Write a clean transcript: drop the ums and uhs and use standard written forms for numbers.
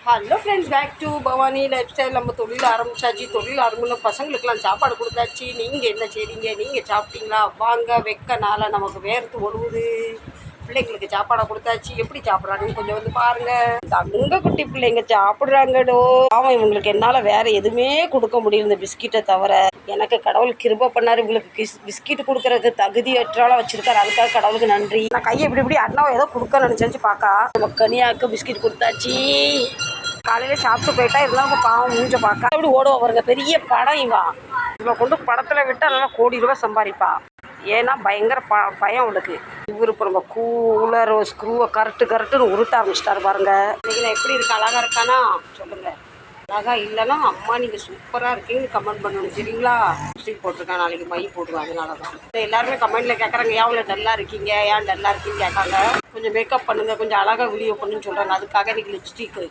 Hello friends, back to Bhavani lifestyle. நம்ம தொழில் ஆரம்பிச்சாச்சு. தொழில் ஆரம்பின பசங்களுக்கெல்லாம் சாப்பாடு கொடுத்தாச்சு. நீங்கள் என்ன செய்றீங்க? நீங்கள் சாப்பிட்டீங்களா? வாங்க, வெக்க நாளை நமக்கு வேர்த்து ஒழுகுது. பிள்ளைங்களுக்கு சாப்பாடை கொடுத்தாச்சு. எப்படி சாப்பிட்றாங்கன்னு கொஞ்சம் வந்து பாருங்கள். தங்க குட்டி பிள்ளைங்க சாப்பிட்றாங்கடோ. ஆமாம், இவங்களுக்கு என்னால் வேறு எதுவுமே கொடுக்க முடியல இந்த பிஸ்கெட்டை தவிர. எனக்கு கடவுள் கிருபை பண்ணார். இவங்களுக்கு பிஸ்கெட் கொடுக்குறதுக்கு தகுதியற்றால வச்சுருக்காரு. அதுக்காக கடவுளுக்கு நன்றி. நான் கையை இப்படி அண்ணாவை ஏதோ கொடுக்க நினச்சாச்சு. பார்க்கா நம்ம கனியாவுக்கு பிஸ்கெட் கொடுத்தாச்சு. காலையில் சாப்பிட்டு போயிட்டா இருந்தாலும் பாவம் மூஞ்ச பார்க்க அப்படி ஓடுவா பாருங்க. பெரிய படம் இவன் கொண்டு படத்தில் விட்டால் நல்லா கோடி ரூபா சம்பாதிப்பா. ஏன்னா பயங்கர பயம் அவளுக்கு. இவரு இப்போ நம்ம கூலர் ஸ்க்ரூவை கரெக்டுன்னு உருட்ட ஆரம்பிச்சிட்டாரு பாருங்க. இன்னைக்கு நான் எப்படி இருக்கு? அழகா இருக்கானா சொல்லுங்க. அழகா இல்லைன்னா அம்மா நீங்கள் சூப்பராக இருக்கீங்கன்னு கமெண்ட் பண்ணணும், சரிங்களா? லிப்ஸ்டிக் போட்டிருக்கேன், நாளைக்கு மை போடுவேன். அதனால தான் எல்லாருமே கமெண்ட்டில் கேட்குறாங்க, ஏன் அவ்வளோ டல்லாக இருக்கீங்க, ஏன் டல்லாக இருக்கீங்கன்னு கேட்காங்க. கொஞ்சம் மேக்கப் பண்ணுங்கள், கொஞ்சம் அழகாக வீடியோ பண்ணுன்னு சொல்கிறாங்க. அதுக்காக இன்றைக்கி லிப்ஸ்டிக்கு